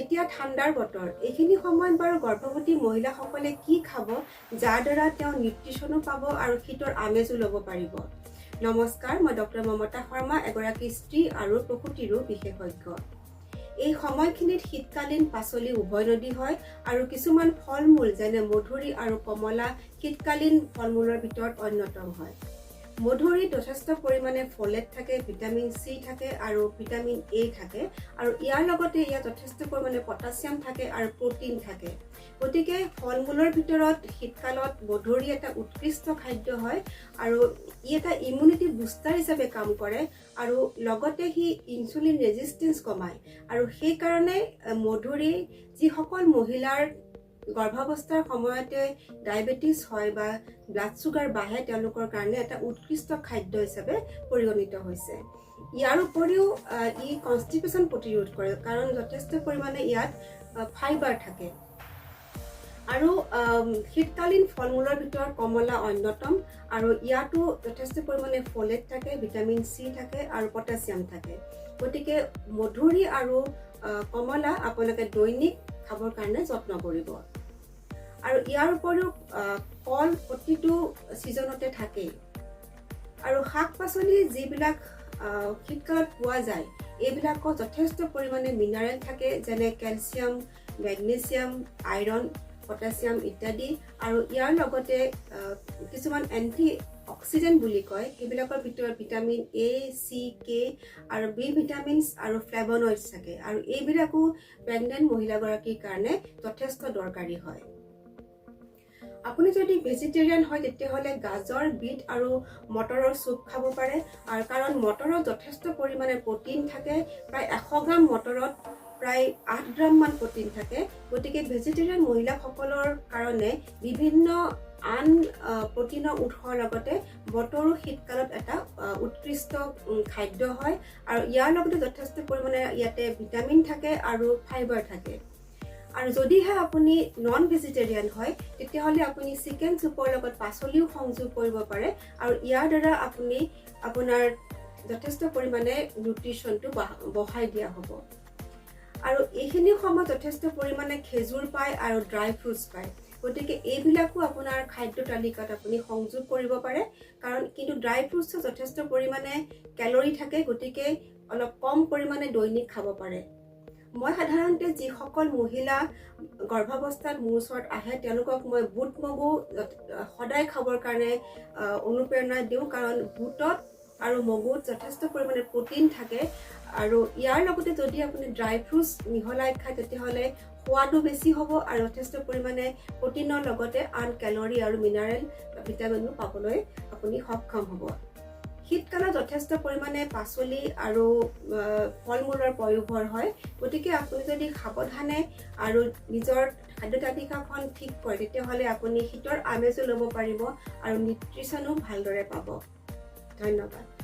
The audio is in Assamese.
এতিয়া ঠাণ্ডাৰ বতৰ এইখিনি সময়ত বাৰু গৰ্ভৱতী মহিলাসকলে কি খাব যাৰ দ্বাৰা তেওঁ নিউট্ৰিচনো পাব আৰু শীতৰ আমেজো ল'ব পাৰিব। নমস্কাৰ, মই ডক্টৰ মমতা শৰ্মা, এগৰাকী স্ত্ৰী আৰু প্ৰসূতিৰো বিশেষজ্ঞ। এই সময়খিনিত শীতকালীন পাচলি উভৈনদী হয় আৰু কিছুমান ফল-মূল যেনে মধুৰি আৰু কমলা শীতকালীন ফল-মূলৰ ভিতৰত অন্যতম হয়। মধুৰিত যথেষ্ট পৰিমাণে ফলেট থাকে, ভিটামিন চি থাকে আৰু ভিটামিন এ থাকে আৰু ইয়াৰ লগতে ইয়াত যথেষ্ট পৰিমাণে পটাছিয়াম থাকে আৰু প্ৰটিন থাকে। গতিকে ফল-মূলৰ ভিতৰত শীতকালত মধুৰি এটা উৎকৃষ্ট খাদ্য হয় আৰু ই এটা ইমিউনিটি বুষ্টাৰ হিচাপে কাম কৰে আৰু লগতে সি ইনচুলিন ৰেজিষ্টেন্স কমায় আৰু সেইকাৰণে মধুৰি যিসকল মহিলাৰ গৰ্ভাৱস্থাৰ সময়তে ডায়েবেটিছ হয় বা ব্লাড চুগাৰ বাঢ়ে তেওঁলোকৰ কাৰণে এটা উৎকৃষ্ট খাদ্য হিচাপে পৰিগণিত হৈছে। ইয়াৰ উপৰিও ই কনষ্টিপেশ্যন প্ৰতিৰোধ কৰে কাৰণ যথেষ্ট পৰিমাণে ইয়াত ফাইবাৰ থাকে। আৰু শীতকালীন ফল-মূলৰ ভিতৰত কমলা অন্যতম আৰু ইয়াতো যথেষ্ট পৰিমাণে ফলেট থাকে, ভিটামিন চি থাকে আৰু পটাছিয়াম থাকে। গতিকে মধুৰি আৰু কমলা আপোনালোকে দৈনিক খাবৰ কাৰণে যত্ন কৰিব। আৰু ইয়াৰ উপৰিও কল প্ৰতিটো ছিজনতে থাকেই আৰু শাক পাচলি যিবিলাক শীতকালত পোৱা যায় এইবিলাকত যথেষ্ট পৰিমাণে মিনাৰেল থাকে যেনে কেলছিয়াম, মেগনেছিয়াম, আইৰণ, পটাছিয়াম ইত্যাদি আৰু ইয়াৰ লগতে কিছুমান এণ্টি অক্সিডেণ্ট বুলি কয় সেইবিলাকৰ ভিতৰত ভিটামিন এ, চি, কে আৰু বি ভিটামিনছ আৰু ফ্লেভনয়েডছ থাকে আৰু এইবিলাকো প্ৰেগনেণ্ট মহিলাগৰাকীৰ কাৰণে যথেষ্ট দৰকাৰী হয়। আপুনি যদি ভেজিটেৰিয়ান হয় তেতিয়াহ'লে গাজৰ, বিট আৰু মটৰৰ চুপ খাব পাৰে আৰু কাৰণ মটৰত যথেষ্ট পৰিমাণে প্ৰটিন থাকে, প্ৰায় 100 গ্ৰাম মটৰত প্ৰায় 8 গ্ৰাম মান প্ৰটিন থাকে। গতিকে ভেজিটেৰিয়ান মহিলাসকলৰ কাৰণে বিভিন্ন আন প্ৰটিনৰ উৎসৰ লগতে মটৰো শীতকালত এটা উৎকৃষ্ট খাদ্য হয় আৰু ইয়াৰ লগতে যথেষ্ট পৰিমাণে ইয়াতে ভিটামিন থাকে আৰু ফাইবাৰ থাকে। আৰু যদিহে আপুনি নন ভেজিটেৰিয়ান হয় তেতিয়াহ'লে আপুনি চিকেন চুপৰ লগত পাচলিও সংযোগ কৰিব পাৰে আৰু ইয়াৰ দ্বাৰা আপুনি আপোনাৰ যথেষ্ট পৰিমাণে নিউট্ৰিচনটো বঢ়াই দিয়া হ'ব। আৰু এইখিনি সময়ত যথেষ্ট পৰিমাণে খেজুৰ পায় আৰু ড্ৰাই ফ্ৰুটছ পায়। গতিকে এইবিলাকো আপোনাৰ খাদ্য তালিকাত আপুনি সংযোগ কৰিব পাৰে কাৰণ কিন্তু ড্ৰাই ফ্ৰুটছত যথেষ্ট পৰিমাণে কেলৰি থাকে গতিকে অলপ কম পৰিমাণে দৈনিক খাব পাৰে। মই সাধাৰণতে যিসকল মহিলা গৰ্ভাৱস্থাত মোৰ ওচৰত আহে তেওঁলোকক মই বুট মগু সদায় খাবৰ কাৰণে অনুপ্ৰেৰণা দিওঁ কাৰণ বুটত আৰু মগুত যথেষ্ট পৰিমাণে প্ৰটিন থাকে আৰু ইয়াৰ লগতে যদি আপুনি ড্ৰাই ফ্ৰুটছ মিহলাই খায় তেতিয়াহ'লে সোৱাদো বেছি হ'ব আৰু যথেষ্ট পৰিমাণে প্ৰটিনৰ লগতে আন কেলৰি আৰু মিনাৰেল ভিটামিনো পাবলৈ আপুনি সক্ষম হ'ব। শীতকালত যথেষ্ট পৰিমাণে পাচলি আৰু ফল-মূলৰ পয়োভৰ হয় গতিকে আপুনি যদি সাৱধানে আৰু নিজৰ খাদ্য তালিকাখন ঠিক কৰে তেতিয়াহ'লে আপুনি শীতৰ আমেজো ল'ব পাৰিব আৰু নিউট্ৰিচনো ভালদৰে পাব। ধন্যবাদ।